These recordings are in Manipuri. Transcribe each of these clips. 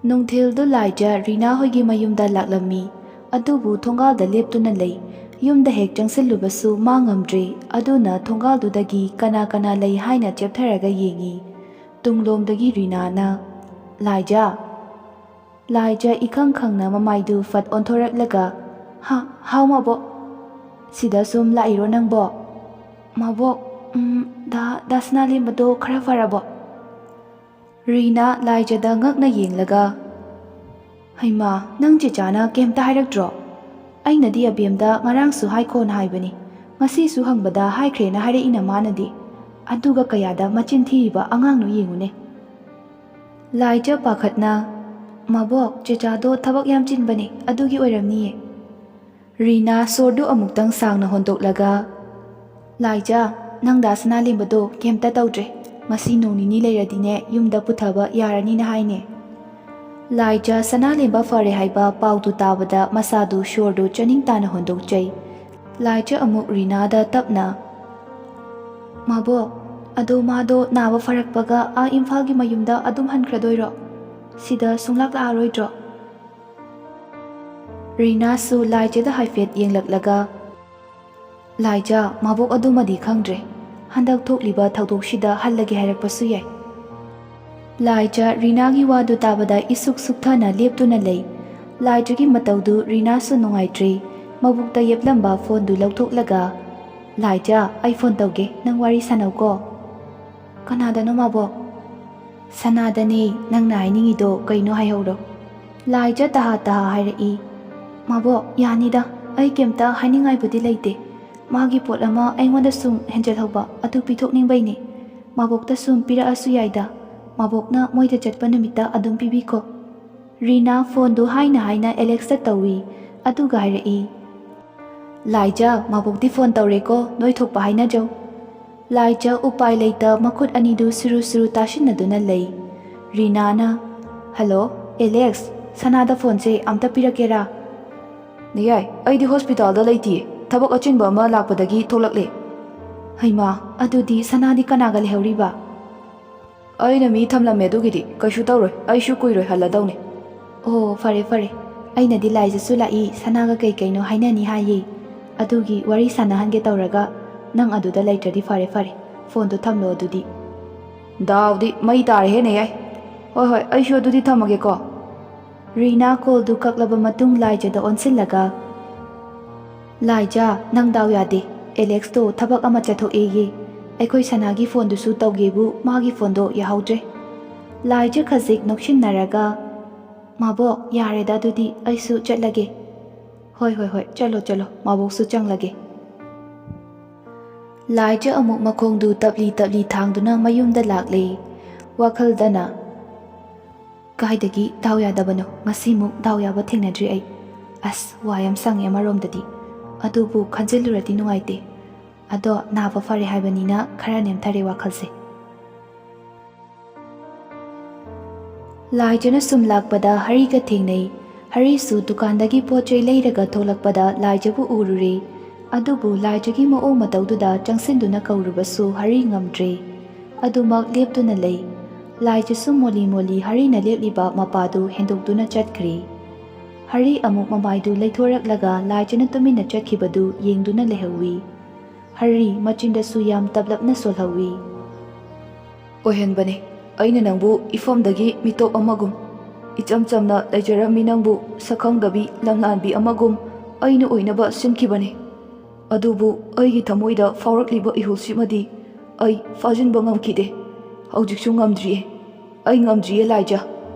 ꯅꯨꯡꯊꯤꯜꯗꯨ ꯂꯥꯏꯖ ꯔꯤꯅꯥ ꯍꯣꯏꯒꯤ ꯃꯌꯨꯝꯗ ꯂꯥꯛꯂꯝꯃꯤ ꯑꯗꯨꯕꯨ ꯊꯣꯡꯒꯥꯜꯗ ꯂꯦꯞꯇꯨꯅ ꯂꯩ ꯌꯨꯝꯗ ꯍꯦꯛ ꯆꯪꯁꯤꯜꯂꯨꯕꯁꯨ ꯃꯥ ꯉꯝꯗ꯭ꯔꯦ ꯑꯗꯨꯅ ꯊꯣꯡꯒꯥꯜꯗꯨꯗꯒꯤ ꯀꯅꯥ ꯀꯅꯥ ꯂꯩ ꯍꯥꯏꯅ ꯆꯦꯞꯊꯔꯒ ꯌꯦꯡꯉꯤ ꯇꯨꯡꯂꯣꯝꯗꯒꯤ ꯔꯤꯅꯥꯅ ꯂꯥꯏꯖ ꯏꯈꯪ ꯈꯪꯅ ꯃꯃꯥꯏꯗꯨ ꯐꯠ ꯑꯣꯟꯊꯣꯔꯛꯂꯒ ꯍꯥꯎ ꯃꯕꯣꯛ ꯁꯤꯗ ꯁꯨꯝ ꯂꯥꯛꯏꯔꯣ ꯅꯪꯕꯣ ꯃꯕꯣꯛ ꯗꯥ ꯁꯅꯥꯂꯦꯝꯕꯗꯣ ꯈꯔ ꯐꯔꯕꯣ ꯔꯤꯅꯥ ꯂꯥꯏꯖꯗ ꯉꯛꯅ ꯌꯦꯡꯂꯒ ꯍꯩꯃꯥ ꯅꯪ ꯆꯦꯆꯥꯅ ꯀꯩꯝꯇ ꯍꯥꯏꯔꯛꯇ꯭ꯔꯣ ꯑꯩꯅꯗꯤ ꯑꯕꯦꯝꯗ ꯉꯔꯥꯡꯁꯨ ꯍꯥꯏꯈꯣꯅ ꯍꯥꯏꯕꯅꯤ ꯉꯁꯤꯁꯨ ꯍꯪꯕꯗ ꯍꯥꯏꯈ꯭ꯔꯦꯅ ꯍꯥꯏꯔꯛꯏꯅ ꯃꯥꯅꯗꯤ ꯑꯗꯨꯒ ꯀꯌꯥꯗ ꯃꯆꯤꯟ ꯊꯤꯔꯤꯕ ꯑꯉꯥꯡꯅꯣ ꯌꯦꯡꯉꯨꯅꯦ ꯂꯥꯏꯖ ꯄꯥꯈꯠꯅ ꯃꯕꯣꯛ ꯆꯦꯆꯥꯗꯣ ꯊꯕꯛ ꯌꯥꯝ ꯆꯤꯟꯕꯅꯦ ꯑꯗꯨꯒꯤ ꯑꯣꯏꯔꯝꯅꯤꯌꯦ ꯔꯤꯅꯥ ꯁꯣꯔꯗꯨ ꯑꯃꯨꯛꯇꯪ ꯁꯥꯡꯅ ꯍꯣꯟꯗꯣꯛꯂꯒ ꯂꯥꯏꯖ ꯅꯪ ꯗꯥ ꯁꯅꯥꯂꯦꯝꯕꯗꯣ ꯀꯩꯝꯇ ꯇꯧꯗ꯭ꯔꯦ ꯉꯁꯤ ꯅꯣꯡ ꯅꯤꯅꯤ ꯂꯩꯔꯗꯤꯅꯦ ꯌꯨꯝꯗ ꯄꯨꯊꯕ ꯌꯥꯔꯅꯤꯅ ꯍꯥꯏꯅꯦ ꯂꯥꯏꯖ ꯁꯅꯥꯂꯦꯝꯕ ꯐꯔꯦ ꯍꯥꯏꯕ ꯄꯥꯎꯗꯨ ꯇꯥꯕꯗ ꯃꯁꯥꯗꯨ ꯁꯣꯔꯗꯨ ꯆꯅꯤꯡ ꯇꯥꯅ ꯍꯣꯟꯗꯣꯛꯆꯩ ꯂꯥꯏꯖ ꯑꯃꯨꯛ ꯔꯤꯅꯥꯗ ꯇꯞꯅ ꯃꯕꯣꯛ ꯑꯗꯣ ꯃꯥꯗꯣ ꯅꯥꯕ ꯐꯔꯛꯄꯒ ꯏꯝꯐꯥꯜꯒꯤ ꯃꯌꯨꯝꯗ ꯑꯗꯨꯝ ꯍꯟꯈ꯭ꯔꯗꯣꯏꯔꯣ ꯁꯤꯗ ꯁꯨꯡꯂꯥꯛ ꯂꯥꯛꯑꯔꯣꯏꯗ꯭ꯔꯣ ꯔꯤꯅꯥꯁꯨ ꯂꯥꯏꯖꯗ ꯍꯥꯏꯐꯦꯠ ꯌꯦꯡꯂꯛꯂꯒ ꯂꯥꯏꯖ ꯃꯕꯣꯛ ꯑꯗꯨꯃꯗꯤ ꯈꯪꯗ꯭ꯔꯦ ꯍꯟꯗꯛ ꯊꯣꯛꯂꯤꯕ ꯊꯧꯗꯣꯛꯁꯤꯗ ꯍꯜꯂꯒꯦ ꯍꯥꯏꯔꯛꯄꯁꯨ ꯌꯥꯏ ꯂꯥꯏꯖ ꯔꯤꯅꯥꯒꯤ ꯋꯥꯗꯨ ꯇꯥꯕꯗ ꯏꯁꯨꯛ ꯁꯨꯛꯊꯅ ꯂꯦꯞꯇꯨꯅ ꯂꯩ ꯂꯥꯏꯖꯒꯤ ꯃꯇꯧꯗꯨ ꯔꯤꯅꯥꯁꯨ ꯅꯨꯡꯉꯥꯏꯇ꯭ꯔꯦ ꯃꯕꯨꯛꯇ ꯌꯦꯞꯂꯝꯕ ꯐꯣꯟꯗꯨ ꯂꯧꯊꯣꯛꯂꯒ ꯂꯥꯏꯖ ꯑꯩ ꯐꯣꯟ ꯇꯧꯒꯦ ꯅꯪ ꯋꯥꯔꯤ ꯁꯥꯟꯅꯧꯀꯣ ꯀꯅꯥꯗꯅꯣ ꯃꯕꯣꯛ ꯁꯅꯥꯗꯅꯦ ꯅꯪꯅ ꯍꯥꯏꯅꯤꯡꯉꯤꯗꯣ ꯀꯩꯅꯣ ꯍꯥꯏꯍꯧꯔꯣ ꯂꯥꯏꯖ ꯇꯍꯥ ꯍꯥꯏꯔꯛꯏ ꯃꯕꯣꯛ ꯌꯥꯅꯤꯗ ꯑꯩ ꯀꯩꯝꯇ ꯍꯥꯏꯅꯤꯡꯉꯥꯏꯕꯨꯗꯤ ꯂꯩꯇꯦ ꯃꯥꯒꯤ ꯄꯣꯠ ꯑꯃ ꯑꯩꯉꯣꯟꯗ ꯁꯨꯝ ꯍꯦꯟꯖꯜꯍꯧꯕ ꯑꯗꯨ ꯄꯤꯊꯣꯛꯅꯤꯡꯕꯩꯅꯦ ꯃꯕꯣꯛꯇ ꯁꯨꯝ ꯄꯤꯔꯛꯑꯁꯨ ꯌꯥꯏꯗ ꯃꯕꯣꯛꯅ ꯃꯣꯏꯗ ꯆꯠꯄ ꯅꯨꯃꯤꯠꯇ ꯑꯗꯨꯝ ꯄꯤꯕꯤꯈꯣ ꯔꯤꯅꯥ ꯐꯣꯟꯗꯨ ꯍꯥꯏꯅ ꯑꯦꯂꯦꯛꯁꯇ ꯇꯧꯏ ꯑꯗꯨꯒ ꯍꯥꯏꯔꯛꯏ ꯂꯥꯏꯖ ꯃꯕꯣꯛꯇꯤ ꯐꯣꯟ ꯇꯧꯔꯦꯀꯣ ꯅꯣꯏ ꯊꯣꯛꯄ ꯍꯥꯏꯅꯖꯧ ꯂꯥꯏꯖ ꯎꯄꯥꯏ ꯂꯩꯇ ꯃꯈꯨꯠ ꯑꯅꯤꯗꯨ ꯁꯨꯔꯨ ꯇꯥꯁꯤꯟꯅꯗꯨꯅ ꯂꯩ ꯔꯤꯅꯥꯅ ꯍꯜꯂꯣ ꯑꯦꯂꯦꯛꯁ ꯁꯅꯥꯗ ꯐꯣꯟꯁꯦ ꯑꯝꯇ ꯄꯤꯔꯛꯀꯦꯔꯥ ꯅꯤꯌꯥꯏ ꯑꯩꯗꯤ ꯍꯣꯁꯄꯤꯇꯥꯜꯗ ꯂꯩꯇꯤꯌꯦ ꯊꯕꯛ ꯑꯆꯤꯟꯕ ꯑꯃ ꯂꯥꯛꯄꯗꯒꯤ ꯊꯣꯛꯂꯛꯂꯦ ꯍꯩꯃꯥ ꯑꯗꯨꯗꯤ ꯁꯅꯥꯗꯤ ꯀꯅꯥꯒ ꯂꯩꯍꯧꯔꯤꯕ ꯑꯩꯅ ꯃꯤ ꯊꯝꯂꯝꯃꯦ ꯑꯗꯨꯒꯤꯗꯤ ꯀꯩꯁꯨ ꯇꯧꯔꯣꯏ ꯑꯩꯁꯨ ꯀꯨꯏꯔꯣꯏ ꯍꯜꯂꯗꯧꯅꯦ ꯑꯣ ꯐꯔꯦ ꯑꯩꯅꯗꯤ ꯂꯥꯏꯖꯁꯨ ꯂꯥꯛꯏ ꯁꯅꯥꯒ ꯀꯩꯅꯣ ꯍꯥꯏꯅꯅꯤ ꯍꯥꯏꯌꯦ ꯑꯗꯨꯒꯤ ꯋꯥꯔꯤ ꯁꯥꯟꯅꯍꯟꯒꯦ ꯇꯧꯔꯒ ꯅꯪ ꯑꯗꯨꯗ ꯂꯩꯇ꯭ꯔꯗꯤ ꯐꯔꯦ ꯐꯣꯟꯗꯣ ꯊꯝꯂꯣ ꯑꯗꯨꯗꯤ ꯗꯥꯎꯗꯤ ꯃꯩ ꯇꯥꯔꯦꯍꯦ ꯅꯦꯌꯥꯏ ꯍꯣꯏ ꯑꯩꯁꯨ ꯑꯗꯨꯗꯤ ꯊꯝꯃꯒꯦꯀꯣ ꯔꯤꯅꯥ ꯀꯣꯜꯗꯨ ꯀꯛꯂꯕ ꯃꯇꯨꯡ ꯂꯥꯏꯖꯗ ꯑꯣꯟꯁꯤꯜꯂꯒ ꯂꯥꯏꯖ ꯅꯪ ꯗꯥꯎ ꯌꯥꯗꯦ ꯑꯦꯂꯦꯛꯁꯇꯣ ꯊꯕꯛ ꯑꯃ ꯆꯠꯊꯣꯛꯑꯦꯌꯦ ꯑꯩꯈꯣꯏ ꯁꯅꯥꯒꯤ ꯐꯣꯟꯗꯨꯁꯨ ꯇꯧꯒꯦꯕꯨ ꯃꯥꯒꯤ ꯐꯣꯟꯗꯣ ꯌꯥꯍꯧꯗ꯭ꯔꯦ ꯂꯥꯏꯖ ꯈꯖꯤꯛ ꯅꯣꯛꯁꯤꯟꯅꯔꯒ ꯃꯕꯣꯛ ꯌꯥꯔꯦꯗ ꯑꯗꯨꯗꯤ ꯑꯩꯁꯨ ꯆꯠꯂꯒꯦ ꯍꯣꯏ ꯆꯠꯂꯣ ꯃꯕꯣꯛꯁꯨ ꯆꯪꯂꯒꯦ ꯂꯥꯏꯖ ꯑꯃꯨꯛ ꯃꯈꯣꯡꯗꯨ ꯇꯞꯂꯤ ꯊꯥꯡꯗꯨꯅ ꯃꯌꯨꯝꯗ ꯂꯥꯛꯂꯦ ꯋꯥꯈꯜꯗꯅ ꯀꯥꯏꯗꯒꯤ ꯗꯥꯎ ꯌꯥꯗꯕꯅꯣ ꯉꯁꯤꯃꯨꯛ ꯗꯥꯎ ꯌꯥꯕ ꯊꯦꯡꯅꯗ꯭ꯔꯤ ꯑꯩ ꯑꯁ ꯋꯥ ꯌꯥꯝ ꯁꯪꯉꯦ ꯑꯃꯔꯣꯝꯗꯗꯤ ꯑꯗꯨꯕꯨ ꯈꯟꯖꯤꯜꯂꯨꯔꯗꯤ ꯅꯨꯡꯉꯥꯏꯇꯦ ꯑꯗꯣ ꯅꯥꯕ ꯐꯔꯦ ꯍꯥꯏꯕꯅꯤꯅ ꯈꯔ ꯅꯦꯝꯊꯔꯦ ꯋꯥꯈꯜꯁꯦ ꯂꯥꯏꯖꯅ ꯁꯨꯝ ꯂꯥꯛꯄꯗ ꯍꯔꯤꯒ ꯊꯦꯡꯅꯩ ꯍꯔꯤꯁꯨ ꯗꯨꯀꯥꯟꯗꯒꯤ ꯄꯣꯠꯆꯩ ꯂꯩꯔꯒ ꯊꯣꯛꯂꯛꯄꯗ ꯂꯥꯏꯖꯕꯨ ꯎꯔꯨꯔꯦ ꯑꯗꯨꯕꯨ ꯂꯥꯏꯖꯒꯤ ꯃꯑꯣꯡ ꯃꯇꯧꯗꯨꯗ ꯆꯪꯁꯤꯟꯗꯨꯅ ꯀꯧꯔꯨꯕꯁꯨ ꯍꯔꯤ ꯉꯝꯗ꯭ꯔꯦ ꯑꯗꯨꯃꯛ ꯂꯦꯞꯇꯨꯅ ꯂꯩ ꯂꯥꯏꯖꯁꯨ ꯃꯣꯂꯤ ꯍꯔꯤꯅ ꯂꯦꯞꯂꯤꯕ ꯃꯄꯥꯗꯨ ꯍꯦꯟꯗꯣꯛꯇꯨꯅ ꯆꯠꯈ꯭ꯔꯦ ꯍꯔꯤ ꯑꯃꯨꯛ ꯃꯃꯥꯏꯗꯨ ꯂꯩꯊꯣꯔꯛꯂꯒ ꯂꯥꯏꯖꯅ ꯇꯨꯃꯤꯟꯅ ꯆꯠꯈꯤꯕꯗꯨ ꯌꯦꯡꯗꯨꯅ ꯂꯩꯍꯧꯏ ꯍꯔꯤ ꯃꯆꯤꯟꯗꯁꯨ ꯌꯥꯝ ꯇꯞꯂꯞꯅ ꯁꯣꯜꯍꯧꯏ ꯑꯣꯏꯍꯟꯕꯅꯦ ꯑꯩꯅ ꯅꯪꯕꯨ ꯏꯐꯝꯗꯒꯤ ꯃꯤꯇꯣꯞ ꯑꯃꯒꯨꯝ ꯏꯆꯝ ꯆꯝꯅ ꯂꯩꯖꯔꯝꯃꯤ ꯅꯪꯕꯨ ꯁꯛꯈꯪꯗꯕꯤ ꯂꯝꯂꯥꯟꯕꯤ ꯑꯃꯒꯨꯝ ꯑꯩꯅ ꯑꯣꯏꯅꯕ ꯁꯤꯟꯈꯤꯕꯅꯤ ꯑꯗꯨꯕꯨ ꯑꯩꯒꯤ ꯊꯃꯣꯏꯗ ꯐꯥꯎꯔꯛꯂꯤꯕ ꯏꯍꯨꯜꯁꯤꯃꯗꯤ ꯑꯩ ꯐꯥꯖꯤꯟꯕ ꯉꯝꯈꯤꯗꯦ ꯍꯧꯖꯤꯛꯁꯨ ꯉꯝꯗ꯭ꯔꯤꯌꯦ ꯑꯩ ꯉꯝꯗ꯭ꯔꯤꯌꯦ ꯂꯥꯏꯖ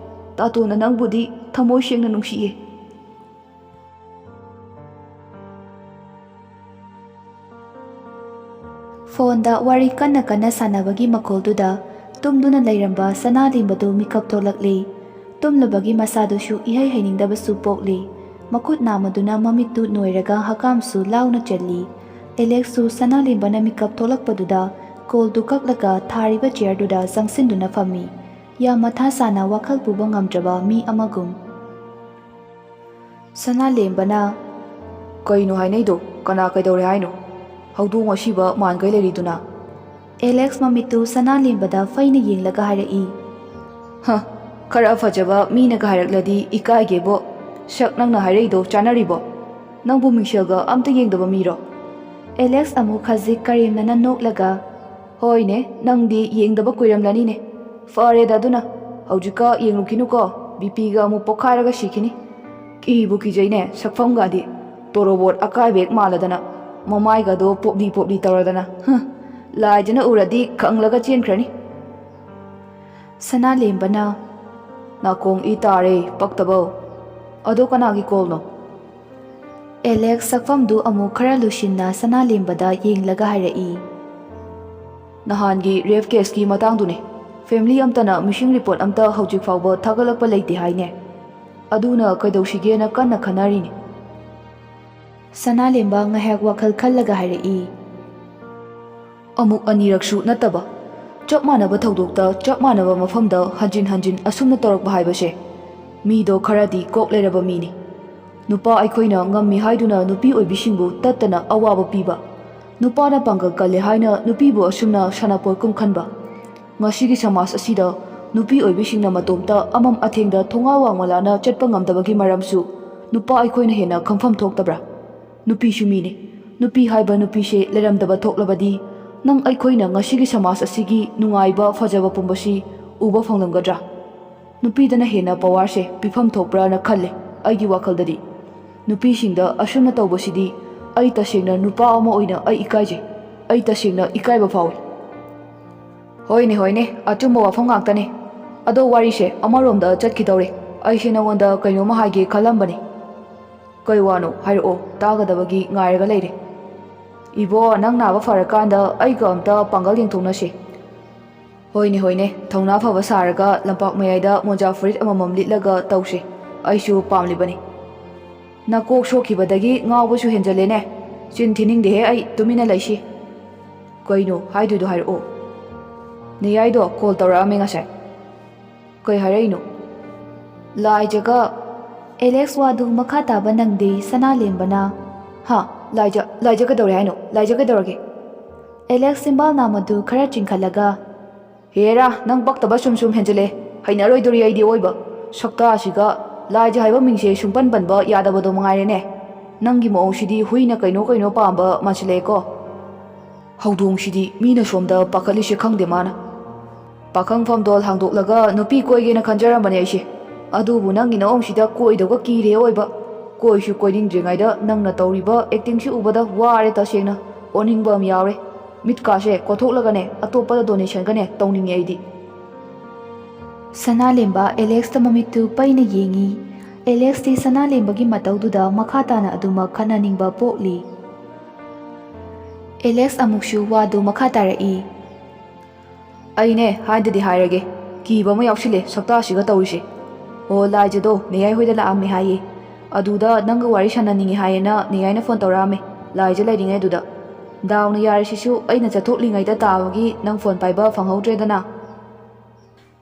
ꯇꯥꯇꯣꯅ ꯅꯪꯕꯨꯗꯤ ꯊꯃꯣꯏ ꯁꯦꯡꯅ ꯅꯨꯡꯁꯤꯌꯦ ꯐꯣꯟꯗ ꯋꯥꯔꯤ ꯀꯟꯅ ꯁꯥꯟꯅꯕꯒꯤ ꯃꯈꯣꯜꯗꯨꯗ ꯇꯨꯝꯗꯨꯅ ꯂꯩꯔꯝꯕ ꯁꯅꯥꯂꯦꯝꯕꯗꯨ ꯃꯤꯀꯞ ꯊꯣꯛꯂꯛꯂꯤ ꯇꯨꯝꯂꯨꯕꯒꯤ ꯃꯁꯥꯗꯨꯁꯨ ꯏꯍꯩ ꯍꯩꯅꯤꯡꯗꯕꯁꯨ ꯄꯣꯛꯂꯤ ꯃꯈꯨꯠ ꯅꯥꯝꯃꯗꯨꯅ ꯃꯃꯤꯠꯇꯨ ꯅꯣꯏꯔꯒ ꯍꯀꯥꯝꯁꯨ ꯂꯥꯎꯅ ꯆꯜꯂꯤ ꯑꯦꯂꯦꯛꯁꯁꯨ ꯁꯅꯥꯂꯦꯝꯕꯅ ꯃꯤꯀꯞ ꯊꯣꯛꯂꯛꯄꯗꯨꯗ ꯀꯣꯜꯗꯨ ꯀꯛꯂꯒ ꯊꯥꯔꯤꯕ ꯆꯤꯌꯔꯗꯨꯗ ꯆꯪꯁꯤꯟꯗꯨꯅ ꯐꯝꯃꯤ ꯌꯥꯝ ꯃꯊꯥ ꯁꯥꯅ ꯋꯥꯈꯜ ꯄꯨꯕ ꯉꯝꯗ꯭ꯔꯕ ꯃꯤ ꯑꯃꯒꯨꯝ ꯁꯅꯥꯂꯦꯝꯕꯅ ꯀꯩꯅꯣ ꯍꯥꯏꯅꯩꯗꯣ ꯀꯅꯥ ꯀꯩꯗꯧꯔꯦ ꯍꯥꯏꯅꯣ ꯍꯧꯗꯣꯡ ꯑꯁꯤꯕ ꯃꯥꯟꯈꯩ ꯂꯩꯔꯤꯗꯨꯅ ꯑꯦꯂꯦꯛꯁ ꯃꯃꯤꯠꯇꯨ ꯁꯅꯥꯂꯦꯝꯕꯗ ꯐꯩꯅ ꯌꯦꯡꯂꯒ ꯍꯥꯏꯔꯛꯏ Khara fajaba mina ga hairak ikai gebo shak nangna hairaido chanaribo nangbu mingselga amta yengdaba miro. Alex amu khazik karim nana noklaga hoine nangdi yengdaba kuiramlani ne fare daduna haujika yenglukinu ko BP ga amu pokhairaga shikini kibu kijaine sakfam gadi torobot akai bek maladana mamai ga do popli tawradana laijana uradi khanglaga chenkrani. Sana lembana nakong itare paktabo ado kanagi kolno. Alex sakfamdu amu khara lushinna sana lembada yenglaga hairai nahangi rape case ki matangdune family amtana missing report amta hojik fawba thagalakpa leite haine aduna kaidaushigena kanna khanari ne. Sana lemba ngahak wakhal khallaga hairai amuk aniraksu nataba chap manaba thodokta chap manaba mafamda hanjin asumna torokba haibase mido kharadi kok leraba mini nupa aikhoina ngammi haiduna nupi oibisingbu tattana awaba piba nupa na pangal kale haina nupi bu asumna sanapoi kumkhanba ngasigi samas asida nupi oibisingna matomta amam athengda thonga wangmalana chatpa ngamdabagi maramsu nupa aikhoina hena khamfam thoktabra nupi shumini nupi haiba nupi she leramdaba thoklabadi nang aikhoina ngasigi samas asigi nungaiba fajaba pumbasi uba phanglamgadra nupi dana hena power se pifam thokbra na khalle aigi wakaldadi nupi singda asumna tawbasidi ai tasengna nupa ama oina ai ikaije ai tasengna ikaiba fawi. Hoine achumba wafam ngaktane ado wari se amaromda chatkidore ai se nawonda kainoma haige khalambani kai wano hairo tagadabagi ngairaga leire ibo nang naba farakanda ai ga amta pangal yengthongna se. Hoine thongna phaba saraga lampak mayaida monja furit amamam litlaga tawse aisu pamlibani nakok sokhibadagi ngawbasu henjalene chin thiningde he ai tumina laisi kaino haidudu hairo niyaido call tawrame ngasai kai haraino lai jaga. Alex wadu makha taba nangde sana lembana ha laija ka dawre haino laija ka dawrage. Alex simbal namadu khara chingkhalaga hera nang baktaba sum henjale hainaroi dori aidi oiba sakta asiga laija haiba mingse sumpan banba yadabado mangairene nangi moongshidi huina kaino pamba masileko haudongshidi mina somda pakalishe khangde mana pakhang famdol hangdoklaga nupi koigena khanjaramane aise adubu nangi naongshida koidoga kire oiba koishu koidingdringaida nangna tawriba acting si ubada ware tasengna oningba am yaure mitkase kothoklagane atopada donation gane tawningi aidi. Sana lemba Alex ta mamitu paina yengi. Alex ti sana lembagi mataududa makhatana aduma khananingba pokli. Alex amukshu wadu makhatarai aine haidadi hairage kiba ma yausile sakta asiga tawrise o laijado niyai hoida laammi haye aduda nanga wari sananingi hayena niyaina phone tawrame laija lairingai duda dawna yarisisu aina chathoklingaida tabagi nang phone paiba phanghaudredana.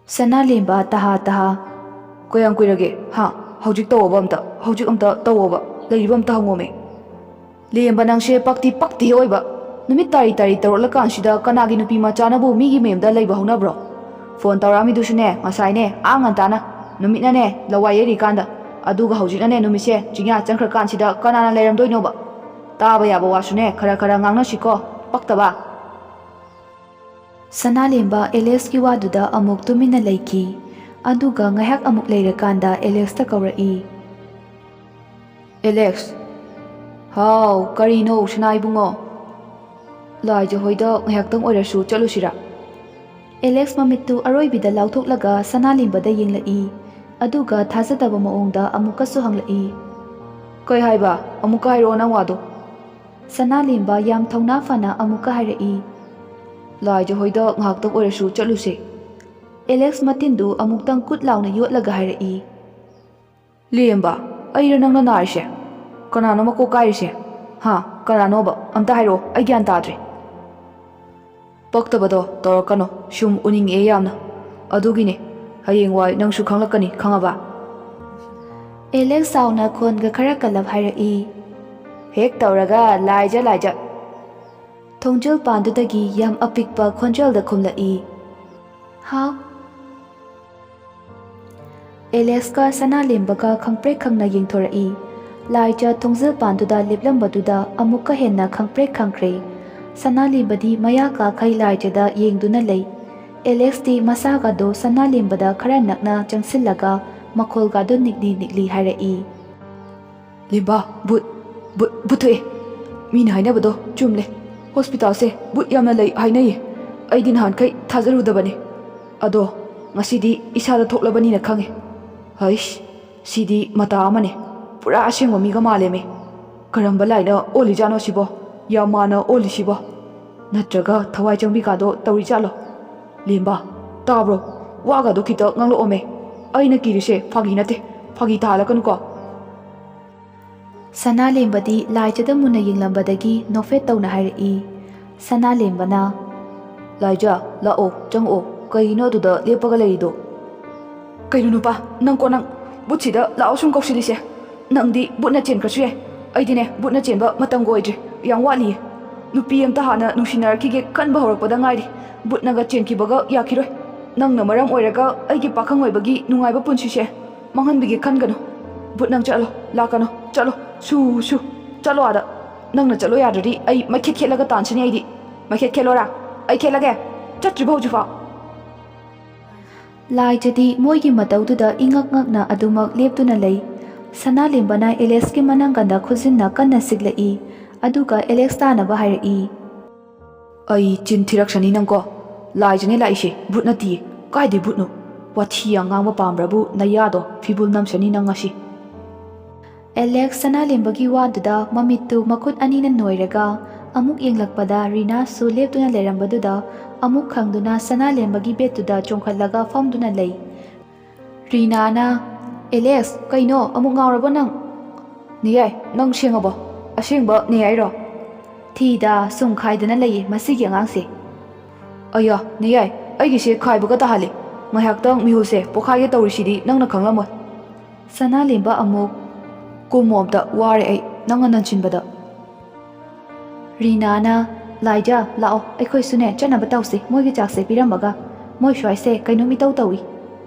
Sana lemba taha koyang kuirage ha hojik tawba amta tawba leiriba amta hangome lemba nangse pakti oiba numit tari tarolla kansida kanagi nupi machanabu migi memda leiba haunabro phone tawrami dusune ngasaine angantana numitna ne lawai eri kanda aduga hojikna ne numise jingya changkhra kansida kanana leiramdoinoba taba yaba wasune khara ngangna siko paktaba. Sana lemba Alex ki waduda amuk tumina laiki aduga ngahak amuk leirakanda Alex ta kawrai Alex hau karino sanai bungo laija hoida ngahaktang oirasu chalusira. Alex mamitu aroibida lauthoklaga sana lembada yenglai aduga thajadaba maongda amukasu hanglai kai haiba amuka hairo nang wado. Sana lemba yam thongna fana amuka hairai laija hoida ngahaktang oirasu chaluse. Alex matindu amuktang kut launa yotlaga hairai lemba aira nangna narise kanano mako kairise ha kanano ba amta hairo ai gyan tadre paktabado torakano shum uning e yamna adugine hayengwai nangsu khanglakani khangaba. Alex sauna khonga khara kalab hairai hek tawraga laija thongjal pandudagi yam apikpa khonjal da khumlai ha ꯑꯦꯂꯦꯛꯁꯀ ꯁꯅꯥꯂꯦꯝꯕꯒ ꯈꯪꯄ꯭ꯔꯦꯛ ꯈꯪꯅ ꯌꯦꯡꯊꯣꯔꯛꯏ꯫ ꯂꯥꯏꯖ ꯊꯣꯡꯖꯜ ꯄꯥꯟꯗꯨꯗ ꯂꯦꯞꯂꯝꯕꯗꯨꯗ ꯑꯃꯨꯛꯀ ꯍꯦꯟꯅ ꯈꯪꯄ꯭ꯔꯦꯛ ꯈꯪꯈ꯭ꯔꯦ꯫ ꯁꯅꯥꯂꯦꯝꯕꯗꯤ ꯃꯌꯥ ꯀꯥꯈꯩ ꯂꯥꯏꯖꯗ ꯌꯦꯡꯗꯨꯅ ꯂꯩ꯫ ꯑꯦꯂꯦꯛꯁꯇꯤ ꯃꯁꯥꯒꯗꯣ ꯁꯅꯥꯂꯦꯝꯕꯗ ꯈꯔ ꯅꯛꯅ ꯆꯪꯁꯤꯜꯂꯒ ꯃꯈꯣꯜꯒꯗꯣ ꯅꯤꯛꯂꯤ ꯅꯤꯛꯂꯤ ꯍꯥꯏꯔꯛꯏ꯫ ꯂꯦꯝꯕ, ꯕꯨꯠ ꯊꯣꯛꯑꯦ꯫ ꯃꯤꯅ ꯍꯥꯏꯅꯕꯗꯣ ꯆꯨꯝꯂꯦ꯫ ꯍꯣꯁꯄꯤꯇꯥꯜꯁꯦ ꯕꯨꯠ ꯌꯥꯝꯅ ꯂꯩ ꯍꯥꯏꯅꯩꯌꯦ꯫ ꯑꯩꯗꯤ ꯅꯍꯥꯟꯈꯩ ꯊꯥꯖꯔꯨꯗꯕꯅꯦ꯫ ꯑꯗꯣ ꯉꯁꯤꯗꯤ ꯏꯁꯥꯗ ꯊꯣꯛꯂꯕꯅꯤꯅ ꯈꯪꯉꯦ꯫ ꯍꯩꯁ, ꯁꯤꯗꯤ ꯃꯇꯥ ꯑꯃꯅꯦ꯫ ꯄꯨꯔꯥ ꯑꯁꯦꯡꯕ ꯃꯤꯒ ꯃꯥꯜꯂꯦꯃꯦ꯫ ꯀꯔꯝꯕ ꯂꯥꯏꯅ ꯑꯣꯜꯂꯤꯖꯥꯠꯅꯣ ꯁꯤꯕꯣ? ꯌꯥꯝ ꯃꯥꯟꯅ ꯑꯣꯜꯂꯤꯁꯤꯕꯣ? ꯅꯠꯇ꯭ꯔꯒ ꯊꯋꯥꯏ ꯆꯪꯕꯤꯒꯥꯗꯣ ꯇꯧꯔꯤꯖꯥꯠꯂꯣ? ꯂꯦꯝꯕ, ꯇꯥꯕ꯭ꯔꯣ? ꯋꯥꯒꯗꯣ ꯈꯤꯇ ꯉꯥꯡꯂꯛꯑꯣꯃꯦ꯫ ꯑꯩꯅ ꯀꯤꯔꯤꯁꯦ ꯐꯥꯒꯤ ꯅꯠꯇꯦ꯫ ꯐꯥꯒꯤ ꯇꯥꯍꯜꯂꯛꯀꯅꯨꯀꯣ꯫ ꯁꯅꯥꯂꯦꯝꯕꯗꯤ ꯂꯥꯏꯖꯗ ꯃꯨꯟꯅ ꯌꯦꯡꯂꯝꯕꯗꯒꯤ ꯅꯣꯛꯐꯦꯠ ꯇꯧꯅ ꯍꯥꯏꯔꯛꯏ꯫ ꯁꯅꯥꯂꯦꯝꯕꯅ ꯂꯥꯏꯖ, ꯂꯥꯛꯑꯣ, ꯆꯪꯉꯛꯑꯣ꯫ ꯀꯩꯒꯤꯅꯣ ꯑꯗꯨꯗ ꯂꯦꯞꯄꯒ ꯂꯩꯔꯤꯗꯣ? ꯀꯩꯅꯣ ꯅꯨꯄꯥ, ꯅꯪꯀꯣ ꯅꯪ ꯕꯨꯠꯁꯤꯗ ꯂꯥꯛꯑꯣ ꯁꯨꯝ ꯀꯧꯁꯤꯜꯂꯤꯁꯦ? ꯅꯪꯗꯤ ꯕꯨꯠꯅ ꯆꯦꯟꯈ꯭ꯔꯁꯨ ꯌꯥꯏ꯫ ꯑꯩꯗꯤꯅꯦ ꯕꯨꯠꯅ ꯆꯦꯟꯕ ꯃꯇꯝꯒ ꯑꯣꯏꯗ꯭ꯔꯤ꯫ ꯌꯥꯝ ꯋꯥꯠꯂꯤꯌꯦ꯫ ꯅꯨꯄꯤ ꯑꯝꯇ ꯍꯥꯟꯅ ꯅꯨꯡꯁꯤꯅꯔꯛꯈꯤꯒꯦ ꯈꯟꯕ ꯍꯧꯔꯛꯄꯗ ꯉꯥꯏꯔꯤ꯫ ꯕꯨꯠꯅꯒ ꯆꯦꯟꯈꯤꯕꯒ ꯌꯥꯈꯤꯔꯣꯏ꯫ ꯅꯪꯅ ꯃꯔꯝ ꯑꯣꯏꯔꯒ ꯑꯩꯒꯤ ꯄꯥꯈꯪ ꯑꯣꯏꯕꯒꯤ ꯅꯨꯡꯉꯥꯏꯕ ꯄꯨꯟꯁꯤꯁꯦ ꯃꯥꯡꯍꯟꯕꯤꯒꯦ ꯈꯟꯒꯅꯨ꯫ ꯕꯨꯠ ꯅꯪ ꯆꯠꯂꯣ, ꯂꯥꯛꯀꯅꯣ, ꯆꯠꯂꯣ, ꯁꯨ ꯆꯠꯂꯣ ꯑꯥꯗ꯫ ꯅꯪꯅ ꯆꯠꯂꯣ ꯌꯥꯗ꯭ꯔꯗꯤ ꯑꯩ ꯃꯩꯈꯦꯠ ꯈꯦꯠꯂꯒ ꯇꯥꯟꯁꯤꯅꯤ ꯑꯩꯗꯤ꯫ ꯃꯩꯈꯦꯠ ꯈꯦꯠꯂꯣꯔꯥ? ꯑꯩ ꯈꯦꯠꯂꯒꯦ꯫ ꯆꯠꯇ꯭ꯔꯤꯕꯣ ꯍꯧꯖꯤꯛꯐꯥꯎ? ꯂꯥꯏꯖꯗꯤ ꯃꯣꯏꯒꯤ ꯃꯇꯧꯗꯨꯗ ꯏꯉꯛ ꯉꯛꯅ ꯑꯗꯨꯃꯛ ꯂꯦꯞꯇꯨꯅ ꯂꯩ꯫ ꯁꯅꯥꯂꯦꯝꯕꯅ ꯑꯦꯂꯦꯛꯁꯀꯤ ꯃꯅꯪꯒꯟꯗ ꯈꯨꯠꯖꯤꯟꯅ ꯀꯟꯅ ꯁꯤꯛꯂꯛꯏ꯫ ꯑꯗꯨꯒ ꯑꯦꯂꯦꯛꯁ ꯇꯥꯅꯕ ꯍꯥꯏꯔꯛꯏ꯫ ꯑꯩ ꯆꯤꯟ ꯊꯤꯔꯛꯁꯅꯤ ꯅꯪꯀꯣ꯫ ꯂꯥꯏꯖꯅꯦ ꯂꯥꯛꯏꯁꯦ, ꯕꯨꯠ ꯅꯠꯇꯤꯌꯦ꯫ ꯀꯥꯏꯗꯩ ꯕꯨꯠꯅꯣ? ꯋꯥꯊꯤ ꯌꯥꯝ ꯉꯥꯡꯕ ꯄꯥꯝꯕ꯭ꯔꯕꯨ ꯅꯌꯥꯗꯣ ꯐꯤꯕꯨꯜ ꯅꯝꯁꯅꯤ ꯅꯪ ꯉꯁꯤ꯫ ꯑꯦꯂꯦꯛꯁ ꯁꯅꯥꯂꯦꯝꯕꯒꯤ ꯋꯥꯗꯨꯗ ꯃꯃꯤꯠꯇꯨ ꯃꯈꯨꯠ ꯑꯅꯤꯅ ꯅꯣꯏꯔꯒ ꯑꯃꯨꯛ ꯌꯦꯡꯂꯛꯄꯗ ꯔꯤꯅꯥꯁꯨ ꯂꯦꯞꯇꯨꯅ ꯂꯩꯔꯝꯕꯗꯨꯗ ꯑꯃꯨꯛ ꯈꯪꯗꯨꯅ ꯁꯅꯥꯂꯦꯝꯕꯒꯤ ꯕꯦꯠꯇꯨꯗ ꯆꯣꯡꯈꯠꯂꯒ ꯐꯝꯗꯨꯅ ꯂꯩ꯫ ꯔꯤꯅꯥꯅ ꯑꯦꯂꯦꯛꯁ, ꯀꯩꯅꯣ ꯑꯃꯨꯛ ꯉꯥꯎꯔꯕꯣ ꯅꯪ? ꯅꯤꯌꯥꯏ, ꯅꯪ ꯁꯦꯡꯉꯕꯣ? ꯑꯁꯦꯡꯕ ꯅꯤꯌꯥꯏꯔꯣ? ꯊꯤꯗ ꯁꯨꯝ ꯈꯥꯏꯗꯅ ꯂꯩꯌꯦ ꯃꯁꯤꯒꯤ ꯑꯉꯥꯡꯁꯦ꯫ ꯑꯌꯥ, ꯅꯤꯌꯥꯏ, ꯑꯩꯒꯤꯁꯦ ꯈꯥꯏꯕꯒ ꯇꯥꯍꯜꯂꯤ꯫ ꯉꯥꯏꯍꯥꯛꯇꯪ ꯃꯤꯍꯨꯜꯁꯦ ꯄꯣꯈꯥꯏꯒꯦ ꯇꯧꯔꯤꯁꯤꯗꯤ ꯅꯪꯅ ꯈꯪꯂꯝꯃꯣꯏ꯫ ꯁꯅꯥꯂꯦꯝꯕ ꯑꯃꯨꯛ ꯀꯨꯝꯃꯣ ꯑꯝꯇ, ꯋꯥꯔꯦ ꯑꯩ ꯅꯪꯅ ꯅꯟꯁꯤꯟꯕꯗ꯫ ꯔꯤꯅꯥꯅ ꯂꯥꯏꯖ, ꯂꯥꯛꯑꯣ, ꯑꯩꯈꯣꯏꯁꯨꯅꯦ ꯆꯠꯅꯕ ꯇꯧꯁꯤ ꯃꯣꯏꯒꯤ ꯆꯥꯛꯁꯦ ꯄꯤꯔꯝꯃꯒ꯫ ꯃꯣꯏ ꯁ꯭ꯋꯥꯏꯁꯦ ꯀꯩꯅꯣꯝ ꯏꯇꯧ ꯇꯧꯏ꯫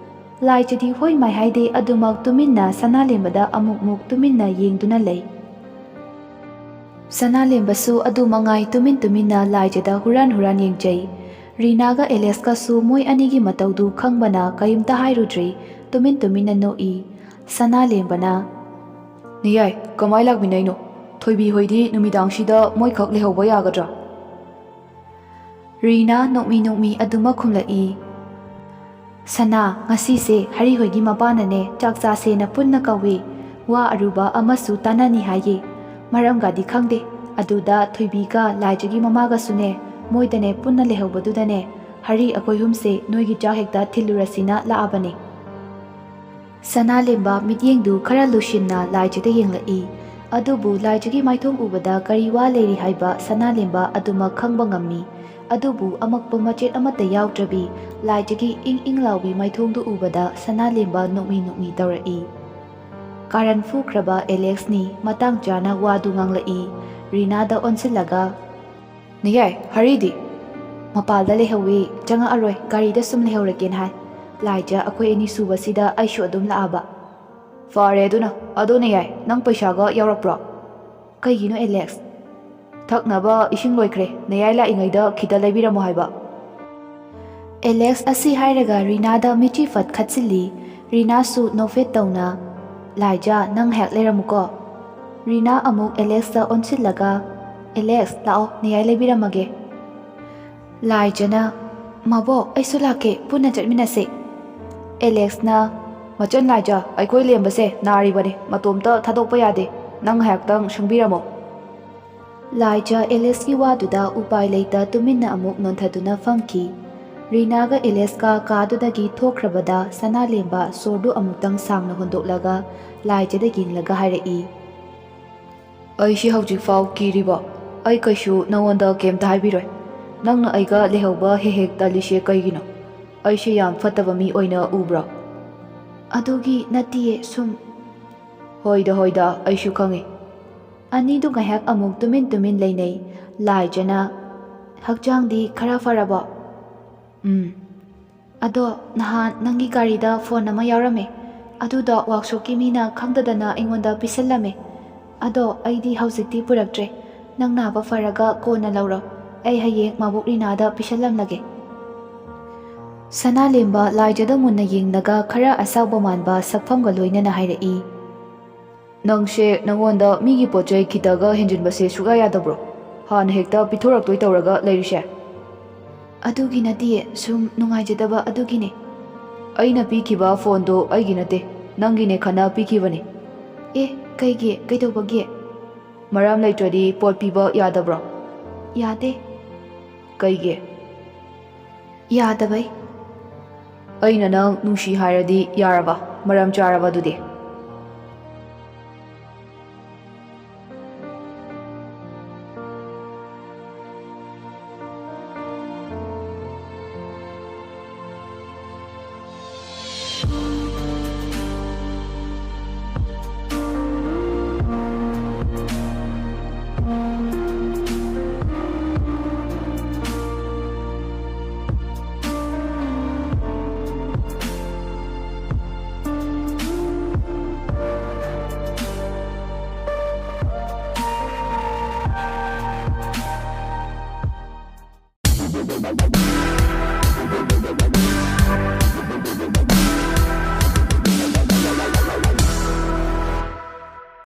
ꯂꯥꯏꯖꯗꯤ ꯍꯣꯏ ꯃꯥꯏ ꯍꯥꯏꯗꯦ ꯑꯗꯨꯃꯛ ꯇꯨꯃꯤꯟꯅ ꯁꯅꯥꯂꯦꯝꯕꯗ ꯑꯃꯨꯛ ꯇꯨꯃꯤꯟꯅ ꯌꯦꯡꯗꯨꯅ ꯂꯩ꯫ ꯁꯅꯥꯂꯦꯝꯕꯁꯨ ꯑꯗꯨ ꯃꯉꯥꯏ ꯇꯨꯃꯤꯟꯅ ꯂꯥꯏꯖꯗ ꯍꯨꯔꯥꯟ ꯌꯦꯡꯖꯩ꯫ ꯔꯤꯅꯥꯒ ꯑꯦꯂꯦꯛꯁꯀꯁꯨ ꯃꯣꯏ ꯑꯅꯤꯒꯤ ꯃꯇꯧꯗꯨ ꯈꯪꯕꯅ ꯀꯔꯤꯝꯇ ꯍꯥꯏꯔꯨꯗ꯭ꯔꯤ, ꯇꯨꯃꯤꯟꯅ ꯅꯣꯛꯏ꯫ ꯁꯅꯥꯂꯦꯝꯕꯅ ꯅꯤꯌꯥꯏ, ꯀꯃꯥꯏ ꯂꯥꯛꯃꯤꯟꯅꯩꯅꯣ? ꯊꯣꯏꯕꯤ ꯍꯣꯏꯗꯤ ꯅꯨꯃꯤꯗꯥꯡꯁꯤꯗ ꯃꯣꯏꯈꯛ ꯂꯩꯍꯧꯕ ꯌꯥꯒꯗ꯭ꯔꯥ? ꯔꯤꯅꯥ ꯅꯣꯛꯃꯤ ꯑꯗꯨꯃꯛ ꯈꯨꯝꯂꯛꯏ꯫ ꯁꯅꯥ, ꯉꯁꯤꯁꯦ ꯍꯔꯤꯍꯣꯏꯒꯤ ꯃꯄꯥꯅꯅꯦ ꯆꯥꯛ ꯆꯥꯁꯦꯅ ꯄꯨꯟꯅ ꯀꯧꯏ꯫ ꯋꯥ ꯑꯔꯨꯕ ꯑꯃꯁꯨ ꯇꯥꯟꯅꯅꯤ ꯍꯥꯏꯌꯦ꯫ ꯃꯔꯝꯒꯗꯤ ꯈꯪꯗꯦ꯫ ꯑꯗꯨꯗ ꯊꯣꯏꯕꯤꯒ ꯂꯥꯏꯖꯒꯤ ꯃꯃꯥꯒꯁꯨꯅꯦ ꯃꯣꯏꯗꯅꯦ ꯄꯨꯟꯅ ꯂꯩꯍꯧꯕꯗꯨꯗꯅꯦ ꯍꯔꯤ ꯑꯩꯈꯣꯏ ꯍꯨꯝꯁꯦ ꯅꯣꯏꯒꯤ ꯆꯥꯛ ꯍꯦꯛꯇ ꯊꯤꯜꯂꯨꯔꯁꯤꯅ ꯂꯥꯛꯑꯕꯅꯦ꯫ ꯁꯅꯥꯂꯦꯝꯕ ꯃꯤꯠꯌꯦꯡꯗꯨ ꯈꯔ ꯂꯨꯁꯤꯟꯅ ꯂꯥꯏꯖꯗ ꯌꯦꯡꯂꯛꯏ꯫ ꯑꯗꯨꯕꯨ ꯂꯥꯏꯖꯒꯤ ꯃꯥꯏꯊꯣꯡ ꯎꯕꯗ ꯀꯔꯤ ꯋꯥ ꯂꯩꯔꯤ ꯍꯥꯏꯕ ꯁꯅꯥꯂꯦꯝꯕ ꯑꯗꯨꯃꯛ ꯈꯪꯕ ꯉꯝꯃꯤ꯫ ꯑꯗꯨꯕꯨ ꯑꯃꯛꯄ ꯃꯆꯦꯠ ꯑꯃꯠꯇ ꯌꯥꯎꯗ꯭ꯔꯕꯤ ꯂꯥꯏꯖꯒꯤ ꯏꯪ ꯂꯥꯎꯕꯤ ꯃꯥꯏꯊꯣꯡꯗꯨ ꯎꯕꯗ ꯁꯅꯥꯂꯦꯝꯕ ꯅꯣꯛꯃꯤ ꯇꯧꯔꯛꯏ꯫ ꯀꯥꯔꯟ ꯐꯨꯈ꯭ꯔꯕ ꯑꯦꯂꯦꯛꯁꯅꯤ ꯃꯇꯥꯡ ꯆꯥꯅ ꯋꯥꯗꯨ ꯉꯥꯡꯂꯛꯏ꯫ ꯔꯤꯅꯥꯗ ꯑꯣꯟꯁꯤꯜꯂꯒ ꯅꯤꯌꯥꯏ, ꯍꯔꯤꯗꯤ? ꯃꯄꯥꯜꯗ ꯂꯩꯍꯧꯏ, ꯆꯪꯉꯛꯑꯔꯣꯏ, ꯒꯥꯔꯤꯗ ꯁꯨꯝ ꯂꯩꯍꯧꯔꯒꯦꯅ ꯍꯥꯏ꯫ ꯂꯥꯏꯖ, ꯑꯩꯈꯣꯏ ꯑꯅꯤ ꯁꯨꯕꯁꯤꯗ ꯑꯩꯁꯨ ꯑꯗꯨꯝ ꯂꯥꯛꯑꯕ꯫ ꯐꯔꯦ ꯑꯗꯨꯅ꯫ ꯑꯗꯣ ꯅꯤꯌꯥꯏ, ꯅꯪ ꯄꯩꯁꯥꯒ ꯌꯥꯎꯔꯛꯄ꯭ꯔꯣ? ꯀꯩꯒꯤꯅꯣ ꯑꯦꯂꯦꯛꯁ? ꯊꯛꯅꯕ ꯏꯁꯤꯡ ꯂꯣꯏꯈ꯭ꯔꯦ, ꯅꯤꯌꯥꯏ ꯂꯥꯛꯏꯉꯩꯗ ꯈꯤꯇ ꯂꯩꯕꯤꯔꯝꯃꯣ ꯍꯥꯏꯕ꯫ ꯑꯦꯂꯦꯛꯁ ꯑꯁꯤ ꯍꯥꯏꯔꯒ ꯔꯤꯅꯥꯗ ꯃꯤꯠꯆꯤꯐꯠ ꯈꯠꯆꯤꯜꯂꯤ꯫ ꯔꯤꯅꯥꯁꯨ ꯅꯣꯛꯐꯦꯠ ꯇꯧꯅ ꯂꯥꯏꯖ, ꯅꯪ ꯉꯥꯏꯍꯥꯛ ꯂꯩꯔꯝꯃꯨꯀꯣ꯫ ꯔꯤꯅꯥ ꯑꯃꯨꯛ ꯑꯦꯂꯦꯛꯁꯇ ꯑꯣꯟꯁꯤꯜꯂꯒ ꯑꯦꯂꯦꯛꯁ, ꯂꯥꯛꯑꯣ, ꯅꯤꯌꯥꯏ ꯂꯩꯕꯤꯔꯝꯃꯒꯦ꯫ ꯂꯥꯏꯖꯅ ꯃꯕꯣꯛ, ꯑꯩꯁꯨ ꯂꯥꯛꯀꯦ, ꯄꯨꯟꯅ ꯆꯠꯃꯤꯟꯅꯁꯦ꯫ ꯑꯦꯂꯦꯛꯁꯅ ꯃꯆꯟ ꯂꯥꯏꯖ, ꯑꯩꯈꯣꯏ ꯂꯦꯝꯕꯁꯦ ꯅꯥꯔꯤꯕꯅꯦ, ꯃꯇꯣꯝꯇ ꯊꯥꯗꯣꯛꯄ ꯌꯥꯗꯦ, ꯅꯪ ꯉꯥꯏꯍꯥꯛꯇꯪ ꯁꯪꯕꯤꯔꯝꯃꯣ꯫ ꯂꯥꯏꯖ ꯑꯦꯂꯦꯛꯁꯀꯤ ꯋꯥꯗꯨꯗ ꯎꯄꯥꯏ ꯂꯩꯇ ꯇꯨꯃꯤꯟꯅ ꯑꯃꯨꯛ ꯅꯣꯟꯊꯗꯨꯅ ꯐꯝꯈꯤ꯫ ꯔꯤꯅꯥꯒ ꯑꯦꯂꯦꯛꯁꯀ ꯀꯥꯗꯨꯗꯒꯤ ꯊꯣꯛꯈ꯭ꯔꯕꯗ ꯁꯅꯥꯂꯦꯝꯕ ꯁꯣꯔꯗꯨ ꯑꯃꯨꯛꯇꯪ ꯁꯥꯡꯅ ꯍꯣꯟꯗꯣꯛꯂꯒ ꯂꯥꯏꯖꯗ ꯌꯦꯡꯂꯒ ꯍꯥꯏꯔꯛꯏ꯫ ꯑꯩꯁꯤ ꯍꯧꯖꯤꯛꯐꯥꯎ ꯀꯤꯔꯤꯕꯣ? ꯑꯩ ꯀꯩꯁꯨ ꯅꯉꯣꯟꯗ ꯀꯩꯝꯇ ꯍꯥꯏꯕꯤꯔꯣꯏ꯫ ꯅꯪꯅ ꯑꯩꯒ ꯂꯩꯍꯧꯕ ꯍꯦꯛ ꯇꯜꯂꯤꯁꯦ ꯀꯩꯒꯤꯅꯣ? ꯑꯩꯁꯦ ꯌꯥꯝ ꯐꯠꯇꯕ ꯃꯤ ꯑꯣꯏꯅ ꯎꯕ꯭ꯔꯣ? ꯑꯗꯨꯒꯤ ꯅꯠꯇꯤꯌꯦ, ꯁꯨꯝ ꯍꯣꯏꯗ, ꯑꯩꯁꯨ ꯈꯪꯉꯤ꯫ ꯑꯅꯤꯗꯨ ꯉꯥꯏꯍꯥꯛ ꯑꯃꯨꯛ ꯇꯨꯃꯤꯟ ꯂꯩꯅꯩ꯫ ꯂꯥꯏꯖꯅ ꯍꯛꯆꯥꯡꯗꯤ ꯈꯔ ꯐꯔꯕꯣ? ꯑꯗꯣ ꯅꯍꯥꯟ ꯅꯪꯒꯤ ꯒꯥꯔꯤꯗ ꯐꯣꯟ ꯑꯃ ꯌꯥꯎꯔꯝꯃꯦ, ꯑꯗꯨꯗꯣ ꯋꯥꯛꯁꯣꯞꯀꯤ ꯃꯤꯅ ꯈꯪꯗꯗꯅ ꯑꯩꯉꯣꯟꯗ ꯄꯤꯁꯜꯂꯝꯃꯦ ꯑꯗꯣ ꯑꯩꯗꯤ ꯍꯧꯖꯤꯛꯇꯤ ꯄꯨꯔꯛꯇ꯭ꯔꯦ ꯅꯪ ꯅꯥꯕ ꯐꯔꯒ ꯀꯣꯟꯅ ꯂꯧꯔꯣ ꯑꯩ ꯍꯌꯦꯡ ꯃꯕꯣꯛ ꯔꯤꯅꯥꯗ ꯄꯤꯁꯜꯂꯝꯂꯒꯦ ꯁꯅꯥꯂꯦꯝꯕ ꯂꯥꯏꯖꯗ ꯃꯨꯟꯅ ꯌꯦꯡꯂꯒ ꯈꯔ ꯑꯁꯥꯎꯕ ꯃꯥꯟꯕ ꯁꯛꯐꯝꯒ ꯂꯣꯏꯅꯅ ꯍꯥꯏꯔꯛꯏ ꯅꯪꯁꯦ ꯅꯪꯉꯣꯟꯗ ꯃꯤꯒꯤ ꯄꯣꯠꯆꯩ ꯈꯤꯇꯒ ꯍꯦꯟꯖꯤꯟꯕꯁꯦ ꯁꯨꯛꯌꯥ ꯌꯥꯗꯕ꯭ꯔꯣ ꯍꯥꯟꯅ ꯍꯦꯛꯇ ꯄꯤꯊꯣꯔꯛꯇꯣꯏ ꯇꯧꯔꯒ ꯂꯩꯔꯤꯁꯦ ꯑꯗꯨꯒꯤ ꯅꯠꯇꯤꯌꯦ ꯁꯨꯝ ꯅꯨꯡꯉꯥꯏꯖꯗꯕ ꯑꯗꯨꯒꯤꯅꯦ ꯑꯩꯅ ꯄꯤꯈꯤꯕ ꯐꯣꯟꯗꯣ ꯑꯩꯒꯤ ꯅꯠꯇꯦ ꯅꯪꯒꯤꯅꯦ ꯈꯟꯅ ꯄꯤꯈꯤꯕꯅꯤ ꯑꯦ ꯀꯩꯒꯤ ꯀꯩꯗꯧꯕꯒꯤ ꯃꯔꯝ ꯂꯩꯇ꯭ꯔꯗꯤ ꯄꯣꯠ ꯄꯤꯕ ꯌꯥꯗꯕ꯭ꯔꯣ ꯌꯥꯗꯦ ꯀꯩꯒꯤ ꯌꯥꯗꯕꯩ ꯑꯩꯅ ꯅꯪ ꯅꯨꯡꯁꯤ ꯍꯥꯏꯔꯗꯤ ꯌꯥꯔꯕ ꯃꯔꯝ ꯆꯥꯔꯕ ꯑꯗꯨꯗꯤ